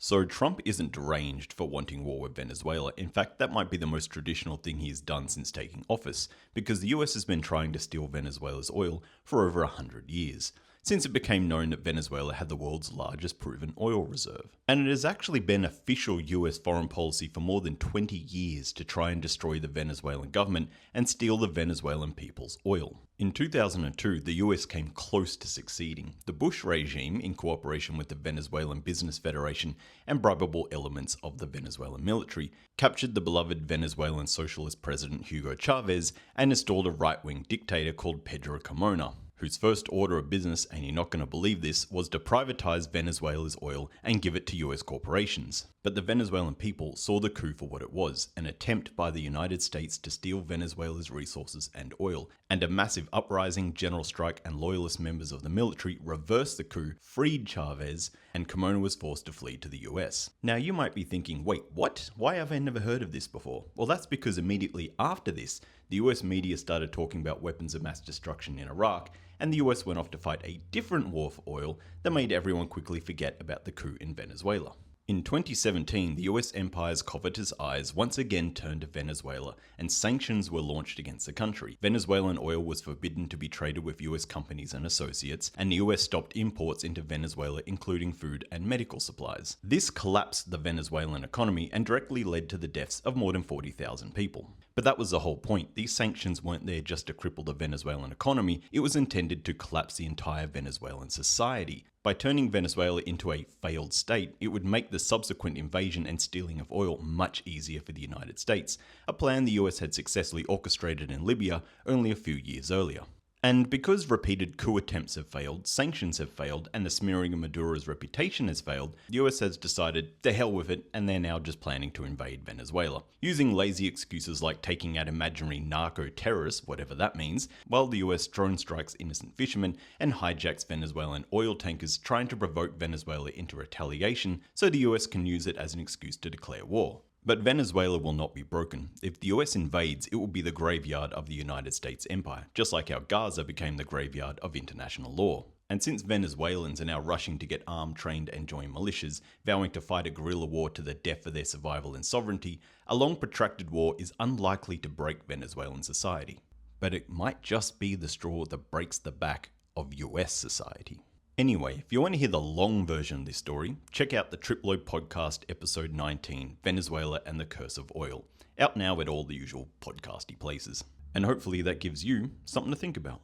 So Trump isn't deranged for wanting war with Venezuela. In fact, that might be the most traditional thing he's done since taking office, because the US has been trying to steal Venezuela's oil for over 100 years, since it became known that Venezuela had the world's largest proven oil reserve. And it has actually been official US foreign policy for more than 20 years to try and destroy the Venezuelan government and steal the Venezuelan people's oil. In 2002, the US came close to succeeding. The Bush regime, in cooperation with the Venezuelan Business Federation and bribable elements of the Venezuelan military, captured the beloved Venezuelan socialist president Hugo Chavez and installed a right-wing dictator called Pedro Carmona, whose first order of business, and you're not going to believe this, was to privatize Venezuela's oil and give it to US corporations. But the Venezuelan people saw the coup for what it was, an attempt by the United States to steal Venezuela's resources and oil, and a massive uprising, general strike, and loyalist members of the military reversed the coup, freed Chavez, and Carmona was forced to flee to the US. Now you might be thinking, wait, what? Why have I never heard of this before? Well, that's because immediately after this, the US media started talking about weapons of mass destruction in Iraq, and the US went off to fight a different war for oil that made everyone quickly forget about the coup in Venezuela. In 2017, the US empire's covetous eyes once again turned to Venezuela, and sanctions were launched against the country. Venezuelan oil was forbidden to be traded with US companies and associates, and the US stopped imports into Venezuela, including food and medical supplies. This collapsed the Venezuelan economy and directly led to the deaths of more than 40,000 people. But that was the whole point. These sanctions weren't there just to cripple the Venezuelan economy, it was intended to collapse the entire Venezuelan society. By turning Venezuela into a failed state, it would make the subsequent invasion and stealing of oil much easier for the United States, a plan the US had successfully orchestrated in Libya only a few years earlier. And because repeated coup attempts have failed, sanctions have failed, and the smearing of Maduro's reputation has failed, the US has decided to hell with it, and they're now just planning to invade Venezuela, using lazy excuses like taking out imaginary narco-terrorists, whatever that means, while the US drone strikes innocent fishermen and hijacks Venezuelan oil tankers, trying to provoke Venezuela into retaliation so the US can use it as an excuse to declare war. But Venezuela will not be broken. If the US invades, it will be the graveyard of the United States empire, just like how Gaza became the graveyard of international law. And since Venezuelans are now rushing to get armed, trained, and join militias, vowing to fight a guerrilla war to the death for their survival and sovereignty, a long protracted war is unlikely to break Venezuelan society. But it might just be the straw that breaks the back of US society. Anyway, if you want to hear the long version of this story, check out the Triplo podcast episode 19, Venezuela and the Curse of Oil, out now at all the usual podcasty places. And hopefully that gives you something to think about.